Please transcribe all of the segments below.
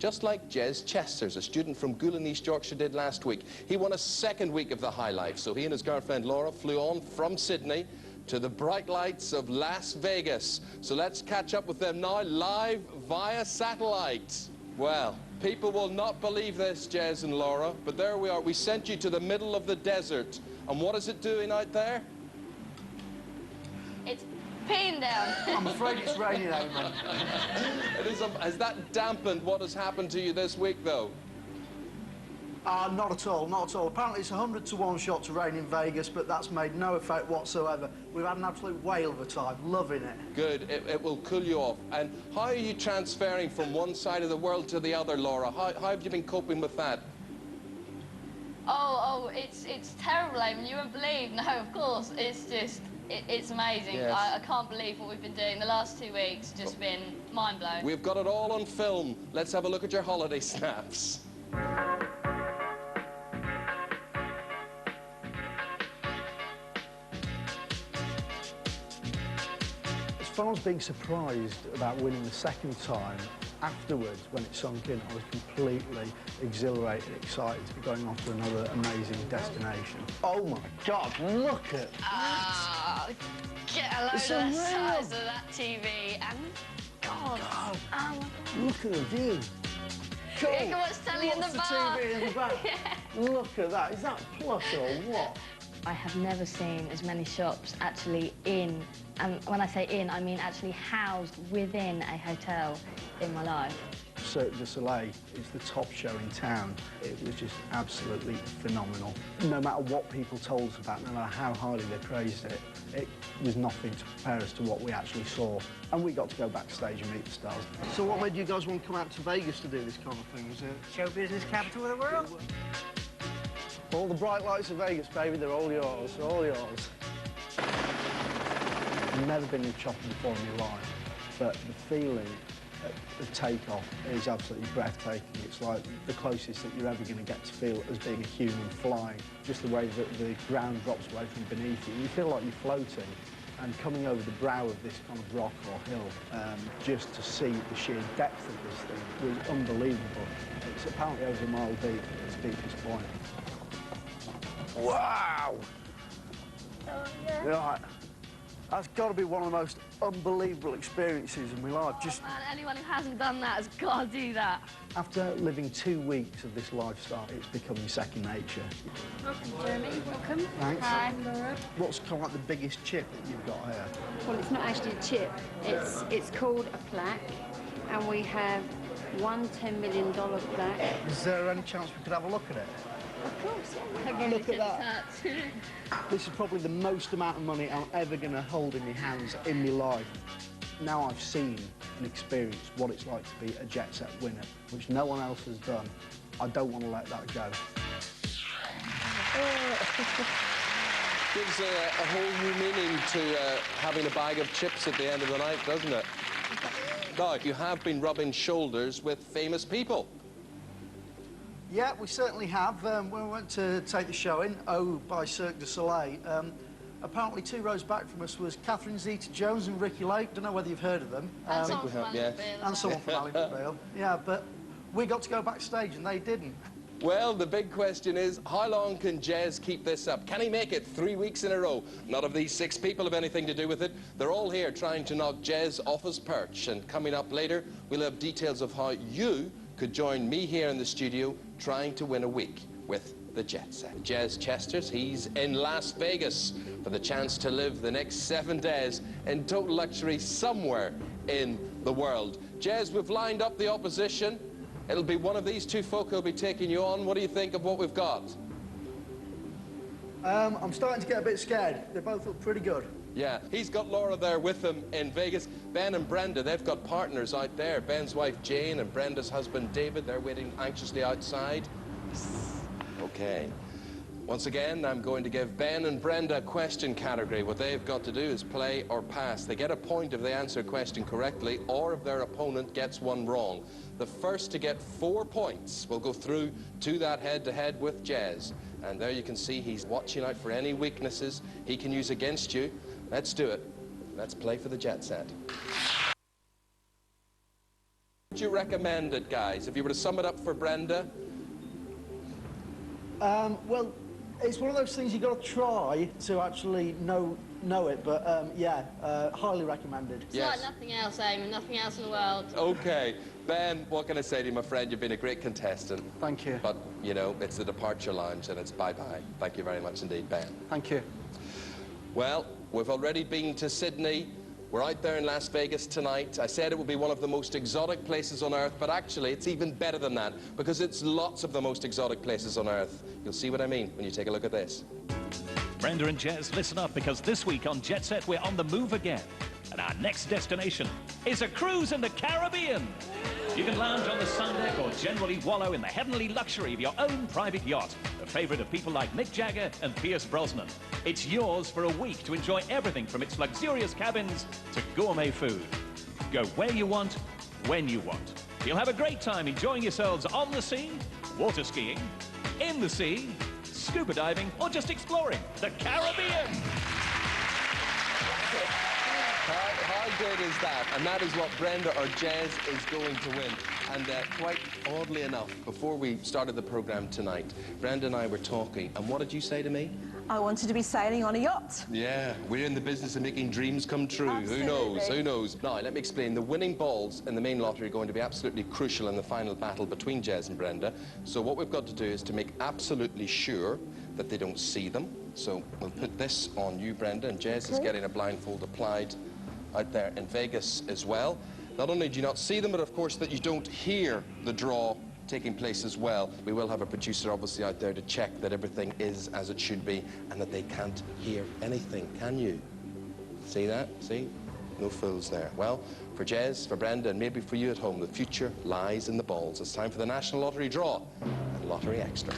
just like Jez Chesters, a student from Goulin, East Yorkshire, did last week. He won a second week of the High Life, so he and his girlfriend Laura flew on from Sydney to the bright lights of Las Vegas. So let's catch up with them now, live via satellite. Well, people will not believe this, Jez and Laura, but there we are. We sent you to the middle of the desert. And what is it doing out there? It's peeing down. I'm afraid it's raining out, man. Has that dampened what has happened to you this week, though? Not at all, not at all. Apparently it's 100 to 1 shot to rain in Vegas, but that's made no effect whatsoever. We've had an absolute whale of a time, loving it. Good, it will cool you off. And how are you transferring from one side of the world to the other, Laura? How have you been coping with that? Oh, it's terrible, Eamon. You won't believe. No, of course. It's just, it's amazing. Yes. I can't believe what we've been doing. The last 2 weeks just been mind-blowing. We've got it all on film. Let's have a look at your holiday snaps. As far as being surprised about winning the second time, afterwards, when it sunk in, I was completely exhilarated, excited to be going off to another amazing destination. Oh my God, look at that. Get a load of the size of that TV and God. Oh my God. Look at the view. Cool. You can watch telly in the bar. TV in the back. Yeah. Look at that. Is that plush or what? I have never seen as many shops actually in, and when I say in, I mean actually housed within a hotel in my life. Cirque du Soleil is the top show in town. It was just absolutely phenomenal. No matter what people told us about, no matter how highly they praised it, it was nothing to compare us to what we actually saw. And we got to go backstage and meet the stars. So what made you guys want to come out to Vegas to do this kind of thing? Was it show business capital of the world? All the bright lights of Vegas, baby, they're all yours, they're all yours. I've never been in a chopper before in my life, but the feeling of takeoff is absolutely breathtaking. It's like the closest that you're ever going to get to feel as being a human flying. Just the way that the ground drops away from beneath you. You feel like you're floating, and coming over the brow of this kind of rock or hill, just to see the sheer depth of this thing was unbelievable. It's apparently over a mile deep at its deepest point. Wow! Oh, yeah. Right. That's got to be one of the most unbelievable experiences in my life. Oh, man, anyone who hasn't done that has got to do that. After living 2 weeks of this lifestyle, it's becoming second nature. Welcome, Jeremy. Welcome. Thanks. Hi, Laura. What's kind of like the biggest chip that you've got here? Well, it's not actually a chip. It's called a plaque, and we have one $10 million plaque. Is there any chance we could have a look at it? Of course, yeah. Look at that. This is probably the most amount of money I'm ever going to hold in my hands in my life. Now I've seen and experienced what it's like to be a Jet Set winner, which no one else has done. I don't want to let that go. Gives a whole new meaning to having a bag of chips at the end of the night, doesn't it? Now, you have been rubbing shoulders with famous people. Yeah, we certainly have. When we went to take the show in, Oh, by Cirque du Soleil, apparently 2 rows back from us was Catherine Zeta-Jones and Ricky Lake. Don't know whether you've heard of them. And someone from yes. And someone from Allenville. Yeah, but we got to go backstage and they didn't. Well, the big question is, how long can Jez keep this up? Can he make it 3 weeks in a row? None of these 6 people have anything to do with it. They're all here trying to knock Jez off his perch. And coming up later, we'll have details of how you could join me here in the studio trying to win a week with the Jet Set. Jez Chesters, he's in Las Vegas for the chance to live the next 7 days in total luxury somewhere in the world. Jez, we've lined up the opposition. It'll be one of these 2 folk who'll be taking you on. What do you think of what we've got? I'm starting to get a bit scared. They both look pretty good. Yeah, he's got Laura there with him in Vegas. Ben and Brenda, they've got partners out there. Ben's wife Jane and Brenda's husband David, they're waiting anxiously outside. Okay. Once again, I'm going to give Ben and Brenda a question category. What they've got to do is play or pass. They get a point if they answer a question correctly or if their opponent gets one wrong. The first to get 4 points will go through to that head-to-head with Jez. And there you can see he's watching out for any weaknesses he can use against you. Let's do it. Let's play for the Jet Set. Would you recommend it, guys? If you were to sum it up for Brenda? Well, it's one of those things you've got to try to actually know it, but yeah, highly recommended. It's like nothing else, Eamon, nothing else in the world. Okay. Ben, what can I say to you, my friend? You've been a great contestant. Thank you. But, you know, it's the departure lounge and it's bye-bye. Thank you very much indeed, Ben. Thank you. Well, we've already been to Sydney. We're out there in Las Vegas tonight. I said it would be one of the most exotic places on Earth, but actually it's even better than that because it's lots of the most exotic places on Earth. You'll see what I mean when you take a look at this. Brenda and Jez, listen up, because this week on Jet Set we're on the move again. And our next destination is a cruise in the Caribbean. You can lounge on the sun deck or generally wallow in the heavenly luxury of your own private yacht, the favourite of people like Mick Jagger and Pierce Brosnan. It's yours for a week to enjoy everything from its luxurious cabins to gourmet food. Go where you want, when you want. You'll have a great time enjoying yourselves on the sea, water skiing, in the sea, scuba diving, or just exploring the Caribbean. How good is that? And that is what Brenda or Jez is going to win. And quite oddly enough, before we started the programme tonight, Brenda and I were talking, and what did you say to me? I wanted to be sailing on a yacht. Yeah, we're in the business of making dreams come true. Absolutely. Who knows? Who knows? Now, let me explain. The winning balls in the main lottery are going to be absolutely crucial in the final battle between Jez and Brenda. So what we've got to do is to make absolutely sure that they don't see them. So we'll put this on you, Brenda, and Jez is getting a blindfold applied out there in Vegas as well. Not only do you not see them, but of course that you don't hear the draw taking place as well. We will have a producer obviously out there to check that everything is as it should be and that they can't hear anything, can you? See that? See? No fools there. Well, for Jez, for Brenda, and maybe for you at home, the future lies in the balls. It's time for the National Lottery Draw and Lottery Extra.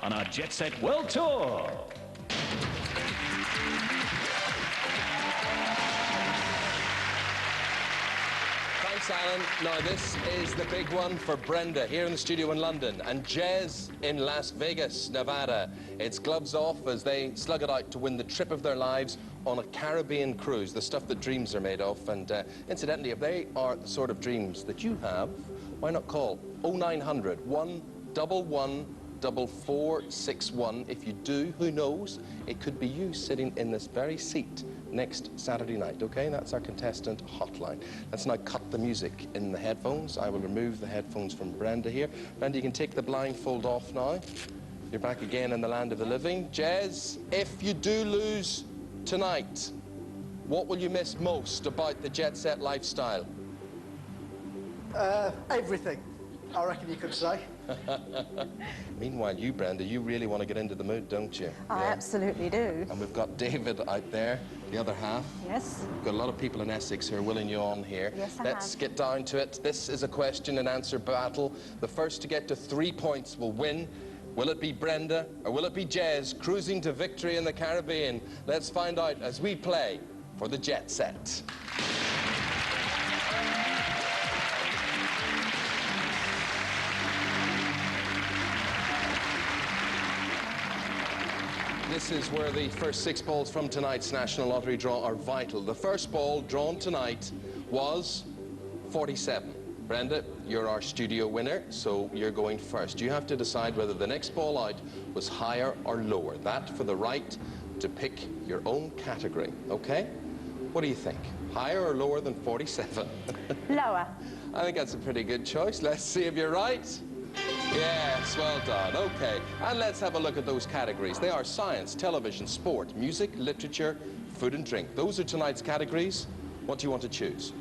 On our Jet Set World Tour. Thanks, Alan. Now, this is the big one for Brenda here in the studio in London and Jez in Las Vegas, Nevada. It's gloves off as they slug it out to win the trip of their lives on a Caribbean cruise, the stuff that dreams are made of. And incidentally, if they are the sort of dreams that you have, why not call 0900 111 4461. If you do, who knows, it could be you sitting in this very seat next Saturday night, okay? That's our contestant hotline. Let's now cut the music in the headphones. I will remove the headphones from Brenda here. Brenda, you can take the blindfold off now. You're back again in the land of the living. Jez, if you do lose tonight, what will you miss most about the Jet Set lifestyle? Everything, I reckon you could say. Meanwhile, you, Brenda, you really want to get into the mood, don't you? I absolutely do. And we've got David out there, the other half. Yes. We've got a lot of people in Essex who are willing you on here. Yes, Let's get down to it. This is a question and answer battle. The first to get to 3 points will win. Will it be Brenda or will it be Jez cruising to victory in the Caribbean? Let's find out as we play for the Jet Set. This is where the first 6 balls from tonight's National Lottery draw are vital. The first ball drawn tonight was 47. Brenda, you're our studio winner, so you're going first. You have to decide whether the next ball out was higher or lower. That for the right to pick your own category, okay? What do you think? Higher or lower than 47? Lower. I think that's a pretty good choice. Let's see if you're right. Yes, well done. Okay, and let's have a look at those categories. They are science, television, sport, music, literature, food and drink. Those are tonight's categories. What do you want to choose?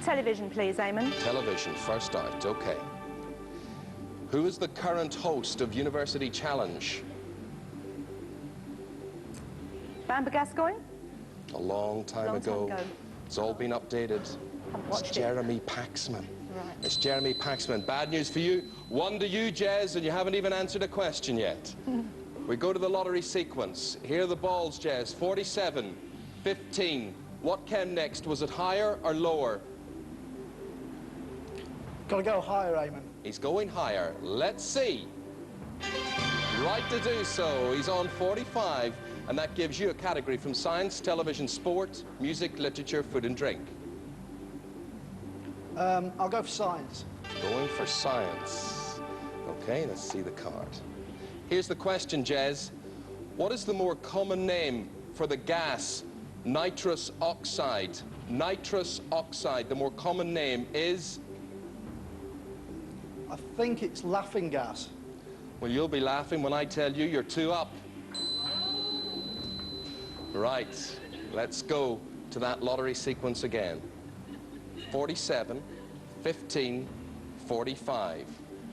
Television, please, Eamon. Television, first out. Okay. Who is the current host of University Challenge? Bamber Gascoigne? A long time ago. It's all been updated. It's Jeremy Paxman. Right. It's Jeremy Paxman. Bad news for you. 1 to you, Jez, and you haven't even answered a question yet. We go to the lottery sequence. Here are the balls, Jez. 47, 15. What came next? Was it higher or lower? Got to go higher, Eamon. He's going higher. Let's see. Right to do so. He's on 45, and that gives you a category from science, television, sport, music, literature, food and drink. I'll go for science. Going for science. Okay, let's see the card. Here's the question, Jez. What is the more common name for the gas nitrous oxide? Nitrous oxide, the more common name is? I think it's laughing gas. Well, you'll be laughing when I tell you you're 2 up. Right, let's go to that lottery sequence again. 47, 15, 45.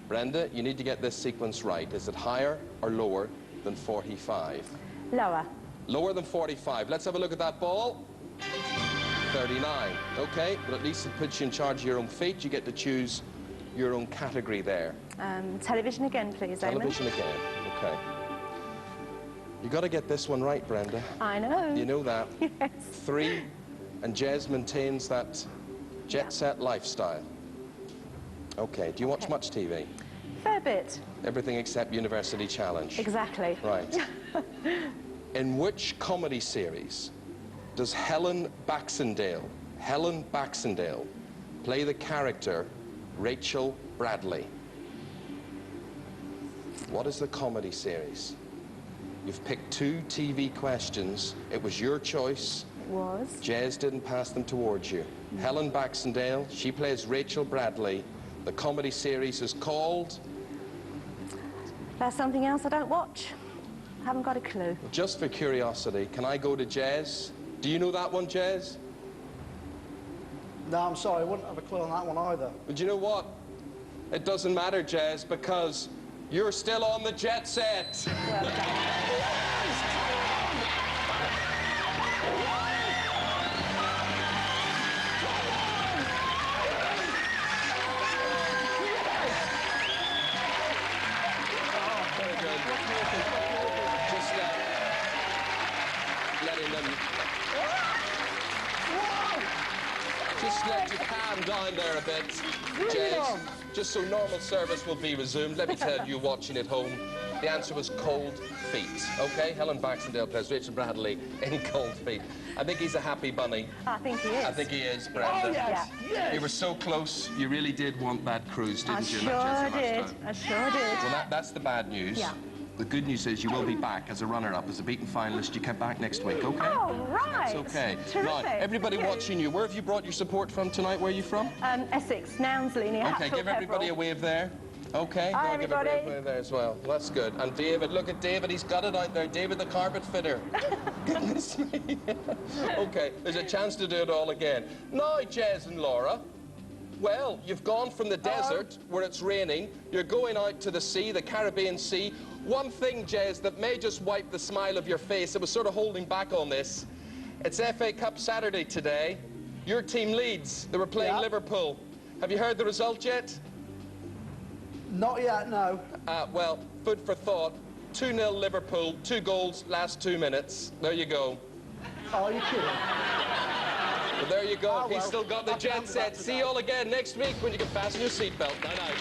Brenda, you need to get this sequence right. Is it higher or lower than 45? Lower. Lower than 45. Let's have a look at that ball. 39. Okay, but at least it puts you in charge of your own fate. You get to choose your own category there. Television again, please, Eamon. Television again. Okay. You got to get this one right, Brenda. I know. You know that. Yes. 3, and Jez maintains that jet set lifestyle. Okay, do you watch much TV? Fair bit. Everything except University Challenge. Exactly. Right. In which comedy series does Helen Baxendale play the character Rachel Bradley? What is the comedy series? You've picked 2 TV questions. It was your choice. It was. Jez didn't pass them towards you. Helen Baxendale, she plays Rachel Bradley. The comedy series is called? That's something else I don't watch. I haven't got a clue. Just for curiosity, can I go to Jez? Do you know that one, Jez? No, I'm sorry, I wouldn't have a clue on that one either. But you know what? It doesn't matter, Jez, because you're still on the jet set. Well done. Just let you calm down there a bit, Jez. Just so normal service will be resumed. Let me tell you, watching at home, the answer was Cold Feet. Okay, Helen Baxendale plays Rachel Bradley in Cold Feet. I think he's a happy bunny. I think he is. I think he is, Brenda. Oh, yes, yes. You were so close. You really did want that cruise, didn't you? I sure did. I sure did. Well, that's the bad news. Yeah. The good news is you will be back as a runner-up, as a beaten finalist. You come back next week, okay? Oh, right. That's okay. Terrific. Now, everybody Thank you. watching you, where have you brought your support from tonight? Where are you from? Essex, Nounsley, near Okay, Hatfield, give everybody a Peveril. wave there. Okay, Hi, go on, give everybody everybody. a wave there as well. That's good. And David, look at David. He's got it out there. David, the carpet fitter. Goodness me. Okay, there's a chance to do it all again. Now, Jez and Laura. Well, you've gone from the desert, where it's raining, you're going out to the sea, the Caribbean Sea. One thing, Jez, that may just wipe the smile of your face, it was sort of holding back on this. It's FA Cup Saturday today. Your team leads. They were playing Liverpool. Have you heard the result yet? Not yet, no. Well, food for thought. 2-0 Liverpool, 2 goals, last 2 minutes. There you go. Oh, are you kidding? Well, there you go. Oh, well, He's still got the I can jet answer set. that See you all again next week when you can fasten your seatbelt. Night-night.